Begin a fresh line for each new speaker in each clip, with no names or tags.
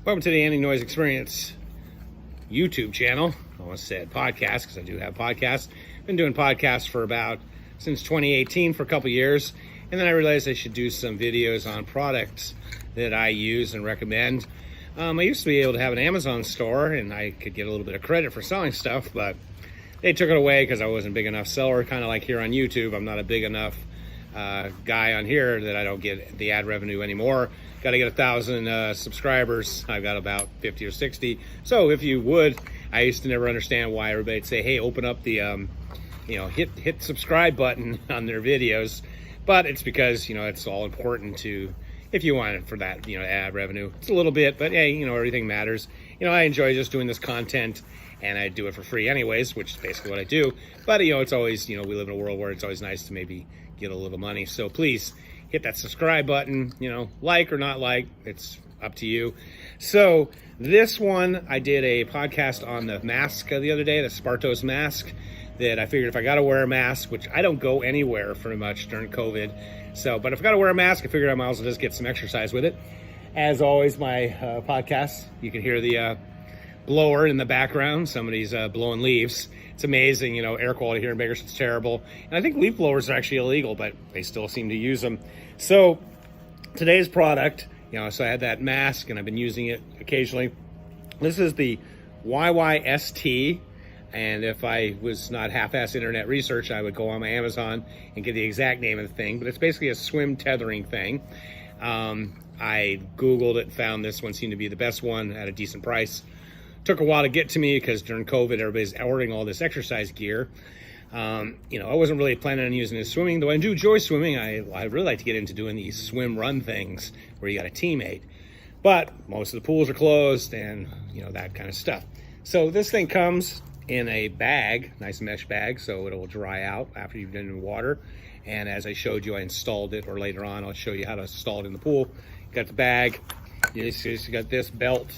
Welcome to the Anti-Noise Experience YouTube channel. I almost said podcast because I do have podcasts. Been doing podcasts for since 2018 for a couple years. And then I realized I should do some videos on products that I use and recommend. I used to be able to have an Amazon store and I could get a little bit of credit for selling stuff, but they took it away because I wasn't a big enough seller. Kind of like here on YouTube, I'm not a big enough guy on here that I don't get the ad revenue anymore. Got to get 1,000 subscribers. I've got about 50 or 60. So if you would, I used to never understand why everybody'd say, hey, open up the, hit subscribe button on their videos. But it's because, it's all important to, if you want it for that, ad revenue. It's a little bit, but hey, everything matters. I enjoy just doing this content and I do it for free anyways, which is basically what I do. But, it's always, we live in a world where it's always nice to maybe get a little money. So please hit that subscribe button, like or not like, it's up to you. So this one, I did a podcast on the mask the other day, the Spartos mask, that I figured if I got to wear a mask, which I don't go anywhere pretty much during COVID. So, but if I got to wear a mask, I figured I might as well just get some exercise with it. As always, my podcast, you can hear the blower in the background. Somebody's blowing leaves. It's amazing, air quality here in Bakersfield's terrible. And I think leaf blowers are actually illegal, but they still seem to use them. So today's product, so I had that mask and I've been using it occasionally. This is the YYST. And if I was not half-ass internet research, I would go on my Amazon and get the exact name of the thing. But it's basically a swim tethering thing. I Googled it and found this one seemed to be the best one at a decent price. Took a while to get to me because during COVID, everybody's ordering all this exercise gear. I wasn't really planning on using it swimming, though I do enjoy swimming. I really like to get into doing these swim run things where you got a teammate. But most of the pools are closed and, that kind of stuff. So this thing comes in a bag, nice mesh bag, so it will dry out after you've been in water. And as I showed you, I installed it, or later on, I'll show you how to install it in the pool. You got the bag, you got this belt,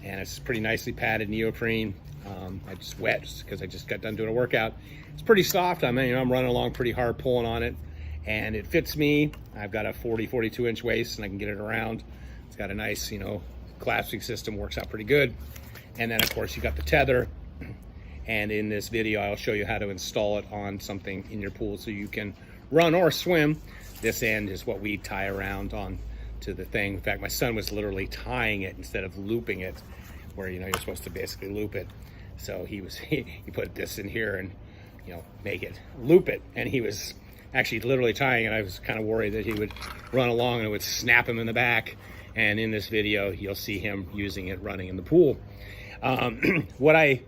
and it's pretty nicely padded neoprene. I just wet because I just got done doing a workout. It's pretty soft. I'm running along pretty hard pulling on it, and it fits me. I've got a 42 inch waist and I can get it around. It's got a nice, clasping system, works out pretty good. And then of course you got the tether. And in this video, I'll show you how to install it on something in your pool so you can run or swim. This end is what we tie around on to the thing. In fact, my son was literally tying it instead of looping it, where you're supposed to basically loop it. So he put this in here and make it loop it, and he was actually literally tying it. I was kind of worried that he would run along and it would snap him in the back. And in this video, you'll see him using it running in the pool. What I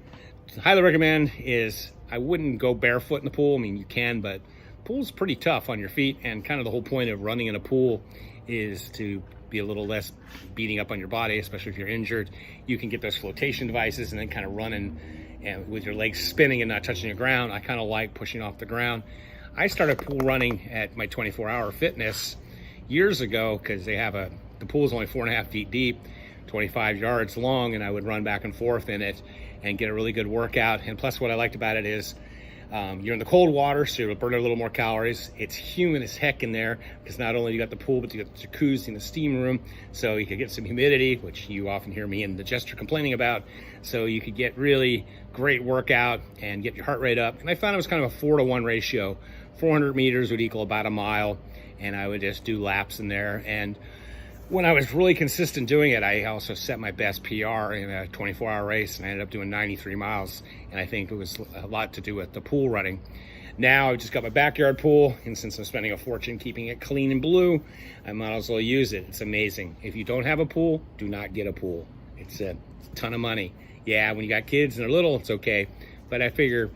highly recommend is I wouldn't go barefoot in the pool. I mean, you can, but the pool's pretty tough on your feet, and kind of the whole point of running in a pool is to be a little less beating up on your body, especially if you're injured. You can get those flotation devices and then kind of running and with your legs spinning and not touching the ground. I kind of like pushing off the ground. I started pool running at my 24-hour fitness years ago because the pool is only 4.5 feet deep, 25 yards long, and I would run back and forth in it and get a really good workout. And plus what I liked about it is you're in the cold water, so you'll burn a little more calories. It's humid as heck in there because not only you got the pool, but you got the jacuzzi and the steam room, so you could get some humidity, which you often hear me and the jester complaining about. So you could get really great workout and get your heart rate up. And I found it was kind of a 4-to-1 ratio. 400 meters would equal about a mile, and I would just do laps in there. And when I was really consistent doing it, I also set my best PR in a 24-hour race, and I ended up doing 93 miles. And I think it was a lot to do with the pool running. Now I've just got my backyard pool, and since I'm spending a fortune keeping it clean and blue, I might as well use it. It's amazing. If you don't have a pool, do not get a pool. It's a ton of money. Yeah, when you got kids and they're little, it's okay. But I figure,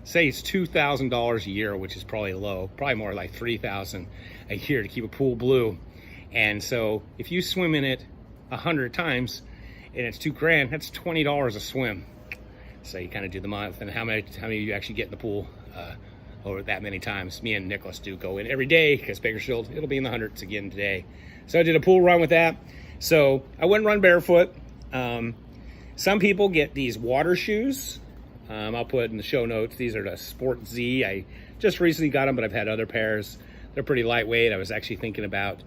say it's $2,000 a year, which is probably low, probably more like $3,000 a year to keep a pool blue. And so if you swim in it 100 times and it's $2,000, that's $20 a swim. So you kind of do the math and how many you actually get in the pool over that many times. Me and Nicholas do go in every day because Bakersfield, it'll be in the hundreds again today. So I did a pool run with that. So I wouldn't run barefoot. Some people get these water shoes. I'll put in the show notes. These are the Sport Z. I just recently got them, but I've had other pairs. They're pretty lightweight. I was actually thinking about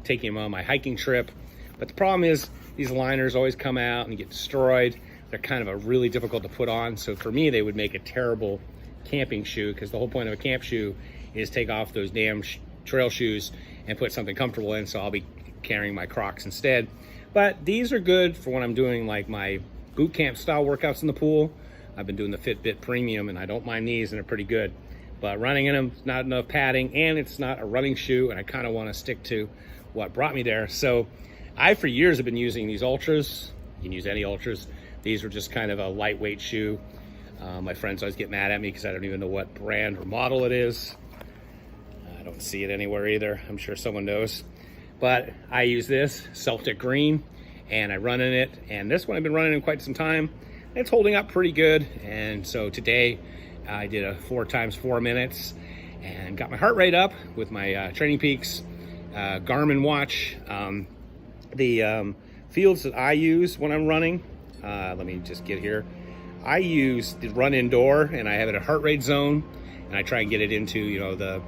taking them on my hiking trip. But the problem is these liners always come out and get destroyed. They're kind of really difficult to put on. So for me, they would make a terrible camping shoe, because the whole point of a camp shoe is take off those damn trail shoes and put something comfortable in. So I'll be carrying my Crocs instead. But these are good for when I'm doing like my boot camp style workouts in the pool. I've been doing the Fitbit Premium and I don't mind these, and they're pretty good. But running in them, not enough padding, and it's not a running shoe, and I kind of want to stick to what brought me there. So I, for years, have been using these Ultras. You can use any Ultras. These were just kind of a lightweight shoe. My friends always get mad at me because I don't even know what brand or model it is. I don't see it anywhere either. I'm sure someone knows. But I use this, Celtic Green, and I run in it. And this one I've been running in quite some time. It's holding up pretty good. And so today I did a 4 times 4 minutes and got my heart rate up with my Training Peaks Garmin watch. The fields that I use when I'm running, let me just get here. I use the run indoor, and I have it at heart rate zone, and I try and get it into, you know, the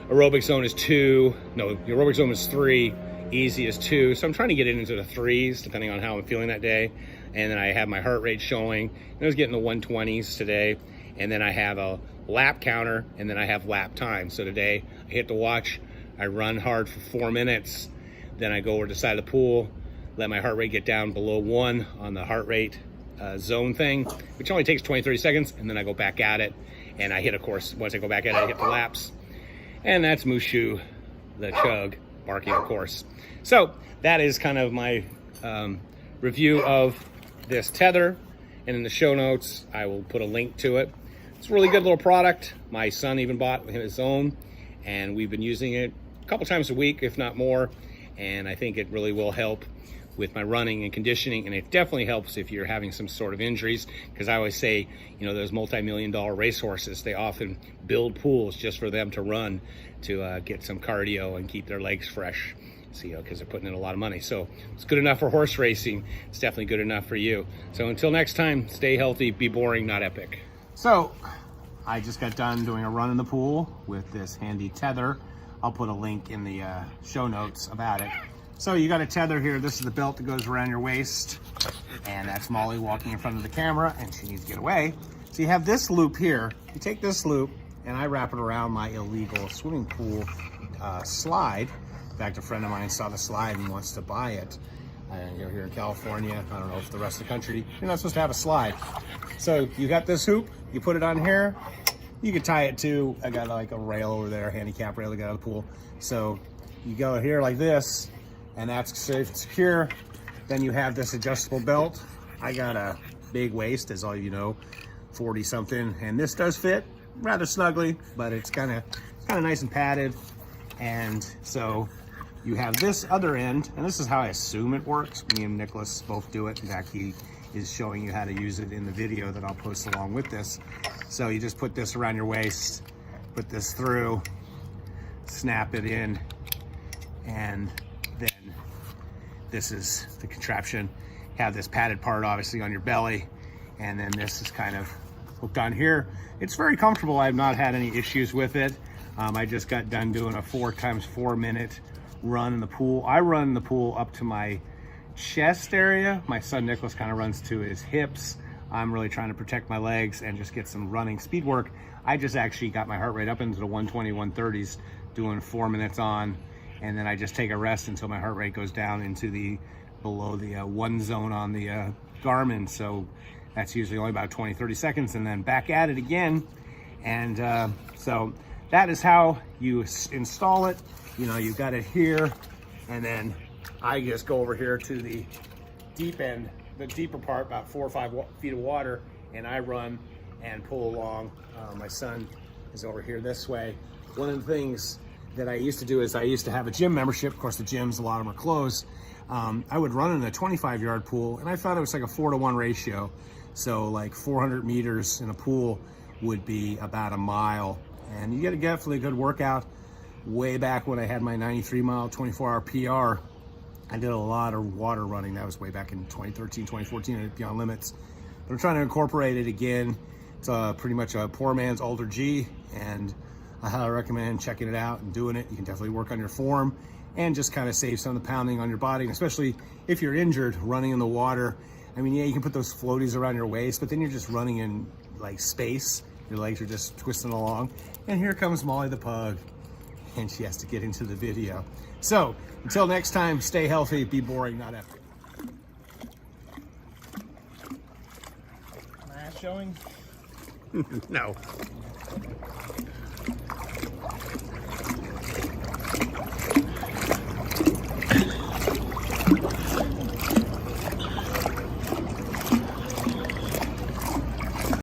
aerobic zone is 2. No, the aerobic zone is 3. Easy is 2. So I'm trying to get it into the 3s, depending on how I'm feeling that day. And then I have my heart rate showing. And I was getting the 120s today. And then I have a lap counter, and then I have lap time. So today I hit the watch, I run hard for 4 minutes. Then I go over to the side of the pool, let my heart rate get down below 1 on the heart rate zone thing, which only takes 20-30 seconds, and then I go back at it, and I hit, of course, once I go back at it, I hit the laps. And that's Mushu, the chug, barking, of course. So that is kind of my review of this Tether, and in the show notes I will put a link to it. It's a really good little product. My son even bought his own, and we've been using it a couple times a week, if not more, and I think it really will help with my running and conditioning, and it definitely helps if you're having some sort of injuries, because I always say, you know, those multi-million-dollar racehorses, they often build pools just for them to run, to get some cardio and keep their legs fresh. So, you know, because they're putting in a lot of money. So it's good enough for horse racing. It's definitely good enough for you. So until next time, stay healthy, be boring, not epic. So I just got done doing a run in the pool with this handy Tether. I'll put a link in the show notes about it. So you got a Tether here. This is the belt that goes around your waist, and that's Molly walking in front of the camera, and she needs to get away. So you have this loop here. You take this loop, and I wrap it around my illegal swimming pool slide. In fact, a friend of mine saw the slide and wants to buy it. And you're here in California. I don't know if the rest of the country, you're not supposed to have a slide. So you got this hoop, you put it on here. You could tie it to, I got like a rail over there, handicap rail to get out of the pool. So you go here like this, and that's safe and secure. Then you have this adjustable belt. I got a big waist, as all you know, 40 something, and this does fit rather snugly, but it's kind of nice and padded. And so you have this other end, and this is how I assume it works. Me and Nicholas both do it. In fact, he is showing you how to use it in the video that I'll post along with this. So you just put this around your waist, put this through, snap it in, and then this is the contraption. Have this padded part obviously on your belly, and then this is kind of hooked on here. It's very comfortable. I've not had any issues with it. I just got done doing a 4 times 4 minute run in the pool. I run the pool up to my chest area. My son Nicholas kind of runs to his hips. I'm really trying to protect my legs and just get some running speed work. I just actually got my heart rate up into the 120, 130s, doing 4 minutes on, and then I just take a rest until my heart rate goes down into the below the 1 zone on the Garmin. So that's usually only about 20, 30 seconds, and then back at it again. And so that is how you install it. You know, you've got it here, and then I just go over here to the deep end, the deeper part, about 4 or 5 feet of water, and I run and pull along. My son is over here this way. One of the things that I used to do is I used to have a gym membership. Of course, the gyms, a lot of them are closed. I would run in a 25-yard pool, and I thought it was like a 4-to-1 ratio. So like 400 meters in a pool would be about a mile. And you get a definitely good workout. Way back when I had my 93-mile, 24-hour PR, I did a lot of water running. That was way back in 2013, 2014 at Beyond Limits. But I'm trying to incorporate it again. It's pretty much a poor man's Alter G, and I highly recommend checking it out and doing it. You can definitely work on your form and just kind of save some of the pounding on your body, especially if you're injured running in the water. I mean, yeah, you can put those floaties around your waist, but then you're just running in like space. Your legs are just twisting along. And here comes Molly the pug, and she has to get into the video. So until next time, stay healthy, be boring, not epic.
My ass showing?
No.